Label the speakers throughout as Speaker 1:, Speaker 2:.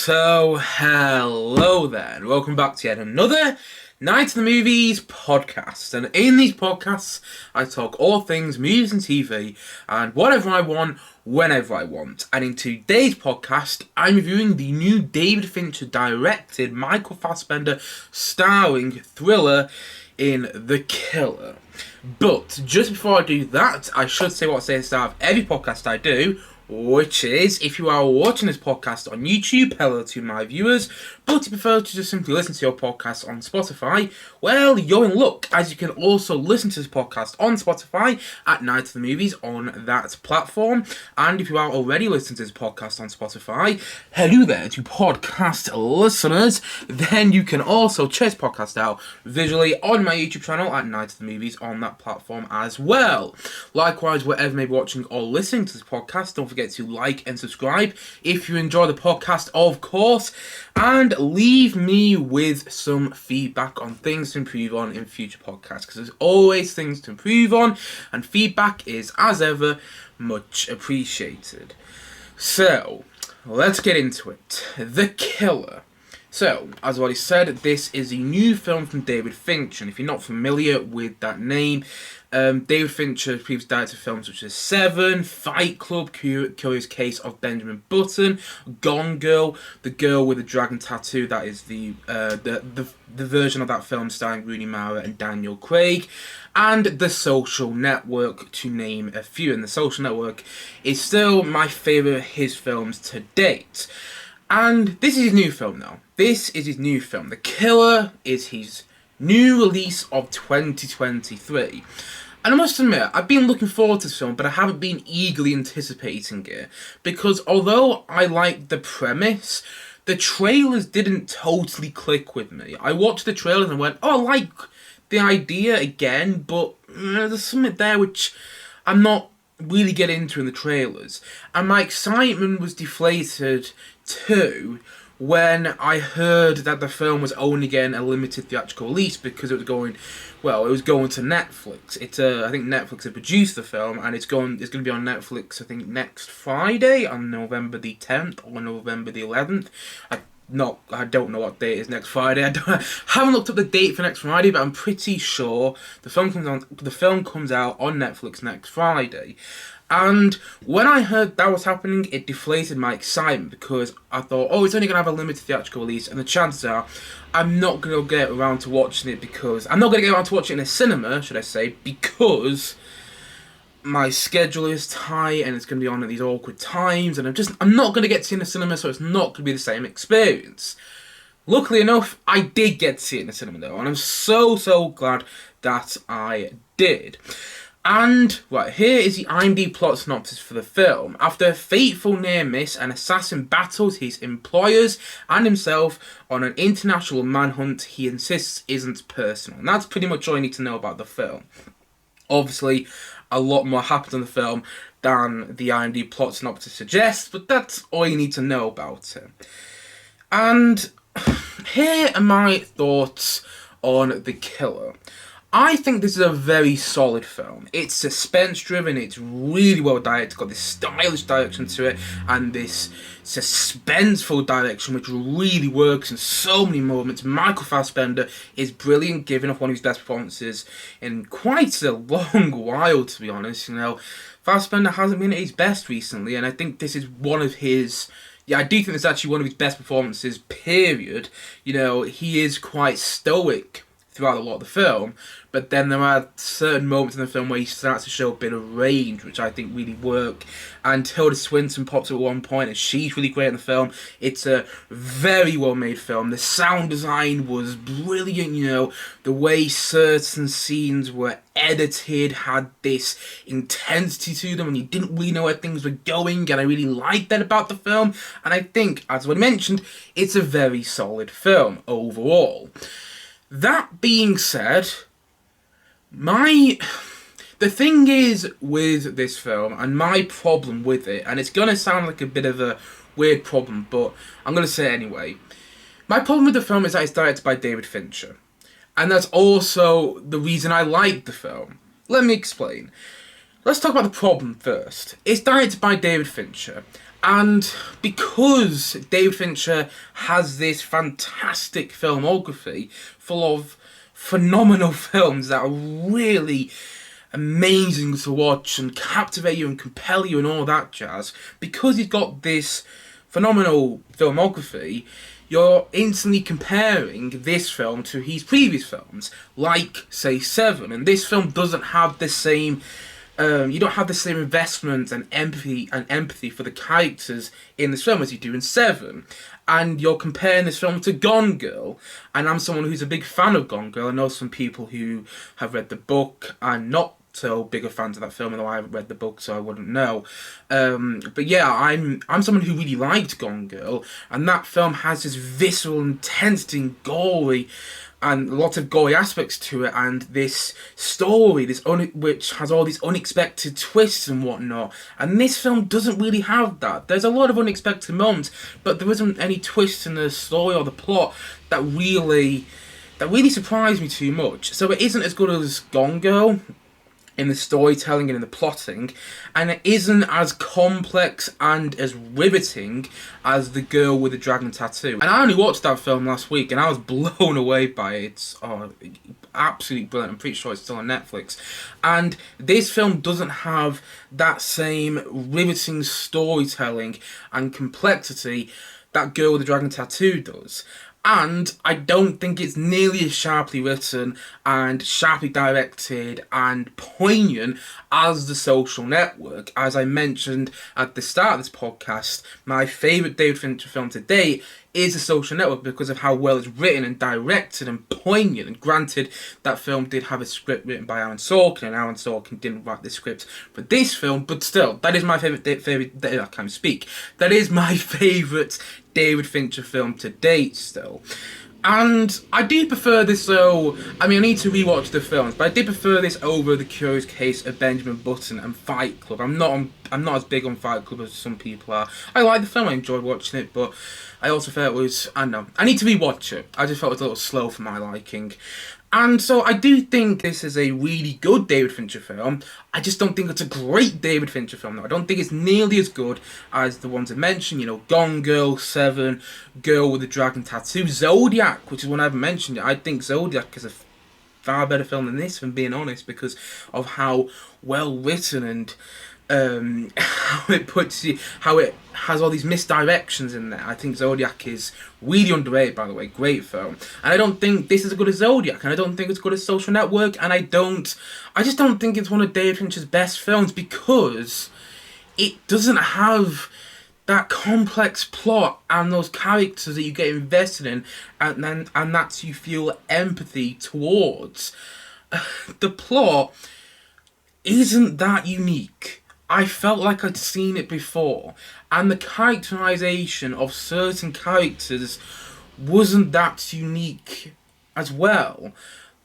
Speaker 1: So, hello there, and welcome back to yet another Night of the Movies podcast. And in these podcasts, I talk all things movies and TV, and whatever I want, whenever I want. And in today's podcast, I'm reviewing the new David Fincher directed, Michael Fassbender starring thriller in The Killer. But just before I do that, I should say what I say at the start of every podcast I do, which is, if you are watching this podcast on YouTube, hello to my viewers, but you prefer to just simply listen to your podcast on Spotify, well, you're in luck, as you can also listen to this podcast on Spotify at Night of the Movies on that platform. And if you are already listening to this podcast on Spotify, hello there to podcast listeners, then you can also check this podcast out visually on my YouTube channel at Night of the Movies on that platform as well. Likewise, wherever you may be watching or listening to this podcast, don't forget to like and subscribe if you enjoy the podcast, of course, and leave me with some feedback on things to improve on in future podcasts, because there's always things to improve on, and feedback is, as ever, much appreciated. So, let's get into it. The Killer. So, as I already said, this is a new film from David Fincher, and if you're not familiar with that name, David Fincher previous directed films such as Seven, Fight Club, Curious Case of Benjamin Button, Gone Girl, The Girl with the Dragon Tattoo, that is the version of that film starring Rooney Mara and Daniel Craig, and The Social Network, to name a few. And The Social Network is still my favourite of his films to date. And this is his new film now. This is his new film. The Killer is his new release of 2023. And I must admit, I've been looking forward to this film, but I haven't been eagerly anticipating it. Because although I liked the premise, the trailers didn't totally click with me. I watched the trailers and went, oh, I like the idea again, but there's something there which I'm not really getting into in the trailers. And my excitement was deflated too when I heard that the film was only getting a limited theatrical release because it was going to Netflix. I think Netflix had produced the film, and it's going to be on Netflix, I think, next Friday, on November the 10th or November the 11th. I don't know what date is next Friday. I haven't looked up the date for next Friday, but I'm pretty sure the film comes out on Netflix next Friday. And when I heard that was happening, it deflated my excitement, because I thought, oh, it's only going to have a limited theatrical release, and the chances are I'm not going to get around to watching it, because I'm not going to get around to watching it in a cinema, should I say, because my schedule is tight and it's going to be on at these awkward times, and I'm not going to get to see it in the cinema, so it's not going to be the same experience. Luckily enough, I did get to see it in the cinema though, and I'm so glad that I did. And, right, here is the IMDb plot synopsis for the film. After a fateful near miss, an assassin battles his employers and himself on an international manhunt he insists isn't personal. And that's pretty much all you need to know about the film. Obviously, a lot more happens in the film than the IMDb plot synopsis suggests, but that's all you need to know about it. And here are my thoughts on The Killer. I think this is a very solid film. It's suspense-driven, it's really well directed, it's got this stylish direction to it, and this suspenseful direction which really works in so many moments. Michael Fassbender is brilliant, giving off one of his best performances in quite a long while, to be honest. Fassbender hasn't been at his best recently, and I think this is one of his... Yeah, I do think it's actually one of his best performances, period. He is quite stoic throughout a lot of the film, but then there are certain moments in the film where he starts to show a bit of range, which I think really work. And Tilda Swinton pops up at one point, and she's really great in the film. It's a very well made film. The sound design was brilliant, the way certain scenes were edited had this intensity to them, and you didn't really know where things were going, and I really liked that about the film. And I think, as I mentioned, it's a very solid film overall. That being said, the thing is with this film, and my problem with it, and it's going to sound like a bit of a weird problem, but I'm going to say it anyway. My problem with the film is that it's directed by David Fincher. And that's also the reason I like the film. Let me explain. Let's talk about the problem first. It's directed by David Fincher. And because David Fincher has this fantastic filmography full of phenomenal films that are really amazing to watch and captivate you and compel you and all that jazz, because he's got this phenomenal filmography, you're instantly comparing this film to his previous films, like, say, Seven. And this film doesn't have the same you don't have the same investment and empathy for the characters in this film as you do in Seven. And you're comparing this film to Gone Girl, and I'm someone who's a big fan of Gone Girl. I know some people who have read the book and not so bigger fans of that film, although I haven't read the book, so I wouldn't know. But yeah, I'm someone who really liked Gone Girl, and that film has this visceral intensity and gory, and lots of gory aspects to it, and this story, which has all these unexpected twists and whatnot. And this film doesn't really have that. There's a lot of unexpected moments, but there isn't any twist in the story or the plot that really surprised me too much. So it isn't as good as Gone Girl in the storytelling and in the plotting, and it isn't as complex and as riveting as The Girl with the Dragon Tattoo. And I only watched that film last week, and I was blown away by it. It's absolutely brilliant. I'm pretty sure it's still on Netflix. And this film doesn't have that same riveting storytelling and complexity that Girl with the Dragon Tattoo does. And I don't think it's nearly as sharply written and sharply directed and poignant as The Social Network. As I mentioned at the start of this podcast, my favourite David Fincher film to date is The Social Network because of how well it's written and directed and poignant. And granted, that film did have a script written by Aaron Sorkin, and Aaron Sorkin didn't write the script for this film, but still, that is my favourite, I can't speak, that is my favourite David Fincher film to date still. And I do prefer this, though. I mean, I need to rewatch the films, but I did prefer this over The Curious Case of Benjamin Button and Fight Club. I'm not as big on Fight Club as some people are. I like the film, I enjoyed watching it, but I also felt it was, I don't know, I need to rewatch it. I just felt it was a little slow for my liking. And so I do think this is a really good David Fincher film. I just don't think it's a great David Fincher film, though. I don't think it's nearly as good as the ones I mentioned, you know, Gone Girl, Seven, Girl with the Dragon Tattoo, Zodiac, which is one I haven't mentioned yet. I think Zodiac is a far better film than this, if I'm being honest, because of how well written and how it has all these misdirections in there. I think Zodiac is really underrated, by the way. Great film. And I don't think this is as good as Zodiac, and I don't think it's good as Social Network, and I just don't think it's one of David Fincher's best films because it doesn't have that complex plot and those characters that you get invested in, and that you feel empathy towards. The plot isn't that unique. I felt like I'd seen it before, and the characterization of certain characters wasn't that unique as well.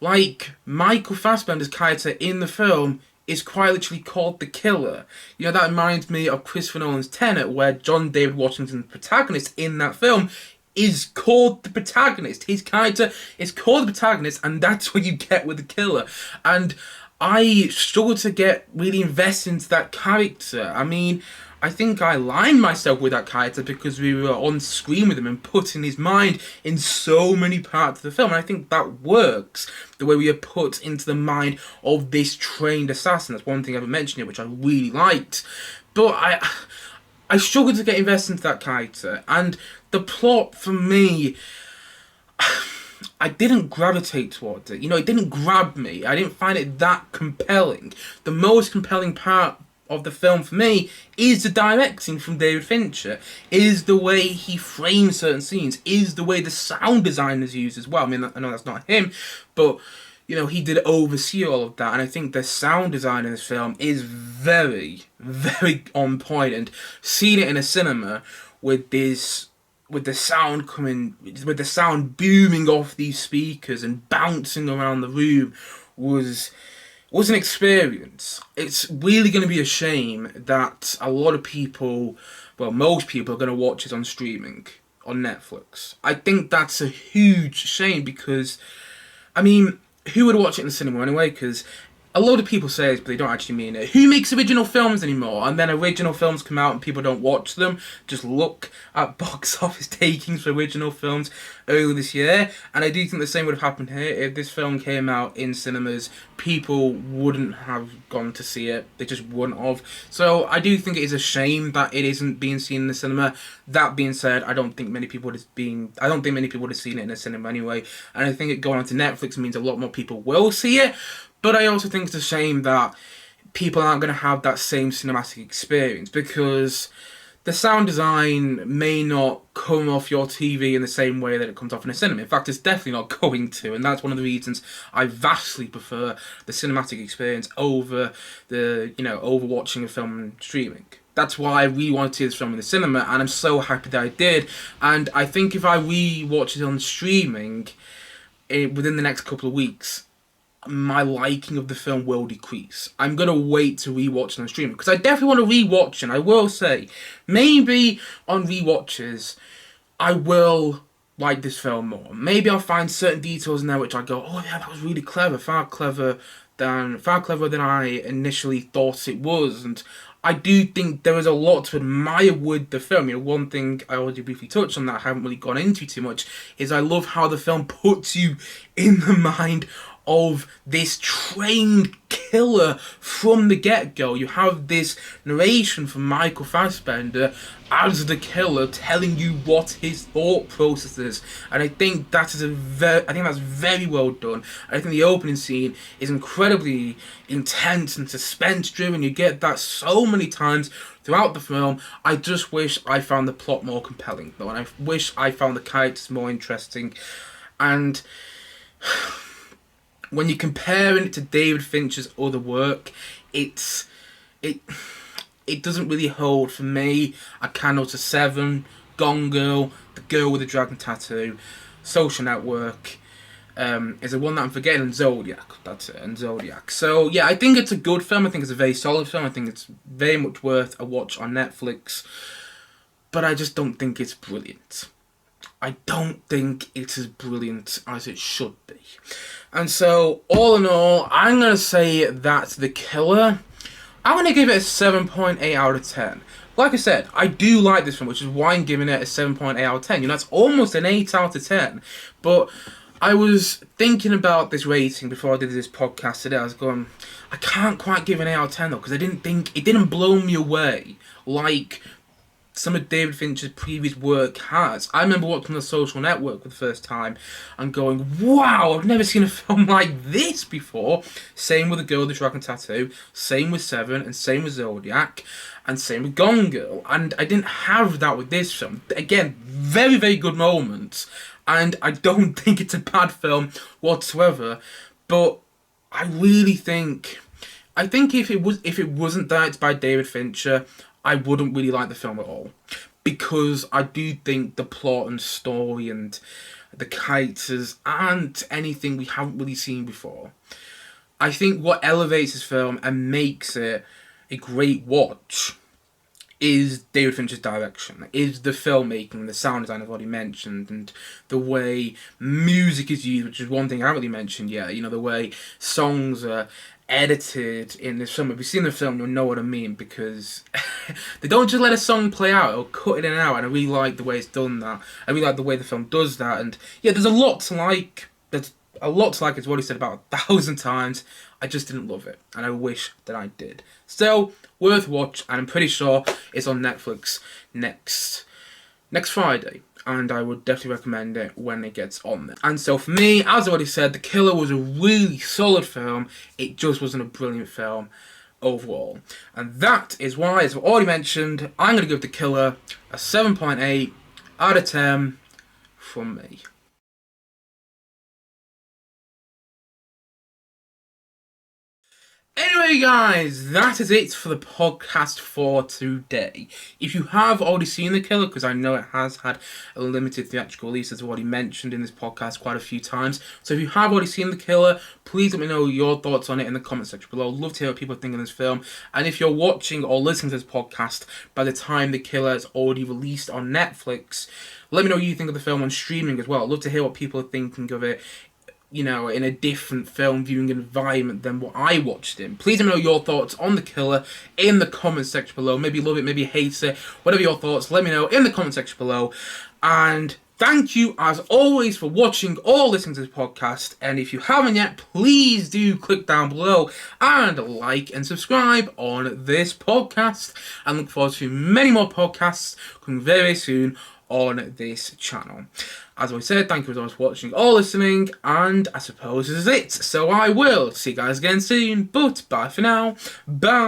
Speaker 1: Like, Michael Fassbender's character in the film is quite literally called the Killer. You know, that reminds me of Christopher Nolan's Tenet, where John David Washington, the protagonist in that film, is called the protagonist. His character is called the protagonist, and that's what you get with the Killer. And I struggled to get really invested into that character. I mean, I think I aligned myself with that character because we were on screen with him and put in his mind in so many parts of the film. And I think that works, the way we are put into the mind of this trained assassin. That's one thing I haven't mentioned yet, which I really liked. But I struggled to get invested into that character. And the plot, for me, I didn't gravitate towards it. You know, it didn't grab me. I didn't find it that compelling. The most compelling part of the film for me is the directing from David Fincher, is the way he frames certain scenes, is the way the sound design is used as well. I mean, I know that's not him, but, you know, he did oversee all of that, and I think the sound design in this film is very, very on point, and seeing it in a cinema with the sound booming off these speakers and bouncing around the room was an experience. It's really going to be a shame that a lot of people, well, most people are going to watch it on streaming, on Netflix. I think that's a huge shame because, I mean, who would watch it in the cinema anyway? Because a lot of people say this, but they don't actually mean it. Who makes original films anymore? And then original films come out and people don't watch them. Just look at box office takings for original films earlier this year. And I do think the same would have happened here. If this film came out in cinemas, people wouldn't have gone to see it. They just wouldn't have. So I do think it is a shame that it isn't being seen in the cinema. That being said, I don't think many people would have seen it in a cinema anyway. And I think it going onto Netflix means a lot more people will see it. But I also think it's a shame that people aren't going to have that same cinematic experience, because the sound design may not come off your TV in the same way that it comes off in a cinema. In fact, it's definitely not going to, and that's one of the reasons I vastly prefer the cinematic experience over over watching a film and streaming. That's why I really wanted to see this film in the cinema, and I'm so happy that I did. And I think if I re-watch it on streaming within the next couple of weeks, my liking of the film will decrease. I'm going to wait to rewatch it on streaming, because I definitely want to rewatch it. And I will say, maybe on rewatches, I will like this film more. Maybe I'll find certain details in there which I go, oh yeah, that was really clever, far clever than I initially thought it was. And I do think there is a lot to admire with the film. One thing I already briefly touched on that I haven't really gone into too much is I love how the film puts you in the mind of this trained killer from the get-go. You have this narration from Michael Fassbender as the killer telling you what his thought process is, and I think that's very well done. I think the opening scene is incredibly intense and suspense-driven. You get that so many times throughout the film. I just wish I found the plot more compelling, though, and I wish I found the characters more interesting. And when you're comparing it to David Fincher's other work, it doesn't really hold for me. A Candle to Seven, Gone Girl, The Girl with the Dragon Tattoo, Social Network, is the one that I'm forgetting, and Zodiac. That's it, and Zodiac. So yeah, I think it's a good film. I think it's a very solid film. I think it's very much worth a watch on Netflix. But I just don't think it's brilliant. I don't think it's as brilliant as it should be. And so, all in all, I'm going to say that's The Killer. I'm going to give it a 7.8 out of 10. Like I said, I do like this film, which is why I'm giving it a 7.8 out of 10. That's almost an 8 out of 10. But I was thinking about this rating before I did this podcast today. I was going, I can't quite give an 8 out of 10 though, because I didn't think, it didn't blow me away like some of David Fincher's previous work has. I remember watching The Social Network for the first time and going, wow, I've never seen a film like this before. Same with The Girl with the Dragon Tattoo, same with Seven, and same with Zodiac, and same with Gone Girl. And I didn't have that with this film. Again, very, very good moments, and I don't think it's a bad film whatsoever, but I really think, if it wasn't directed by David Fincher, I wouldn't really like the film at all, because I do think the plot and story and the characters aren't anything we haven't really seen before. I think what elevates this film and makes it a great watch is David Fincher's direction, is the filmmaking, the sound design I've already mentioned, and the way music is used, which is one thing I haven't really mentioned yet. The way songs are edited in this film. If you've seen the film, you'll know what I mean, because they don't just let a song play out or cut it in and out, and I really like the way it's done that. I really like the way the film does that, and yeah, there's a lot to like. There's a lot to like, as what he said about 1,000 times. I just didn't love it, and I wish that I did. Still, worth watch, and I'm pretty sure it's on Netflix next Friday. And I would definitely recommend it when it gets on there. And so for me, as I already said, The Killer was a really solid film. It just wasn't a brilliant film overall. And that is why, as I've already mentioned, I'm going to give The Killer a 7.8 out of 10 from me. Anyway guys, that is it for the podcast for today. If you have already seen The Killer, because I know it has had a limited theatrical release, as I've already mentioned in this podcast quite a few times. So if you have already seen The Killer, please let me know your thoughts on it in the comment section below. I'd love to hear what people think of this film. And if you're watching or listening to this podcast by the time The Killer is already released on Netflix, let me know what you think of the film on streaming as well. I'd love to hear what people are thinking of it in a different film viewing environment than what I watched in. Please let me know your thoughts on The Killer in the comment section below. Maybe you love it, maybe you hate it. Whatever your thoughts, let me know in the comment section below. And thank you, as always, for watching or listening to this podcast. And if you haven't yet, please do click down below and like and subscribe on this podcast. And look forward to many more podcasts coming very soon on this channel. As I said, thank you as always for watching or listening, and I suppose this is it. So I will see you guys again soon, but bye for now. Bye!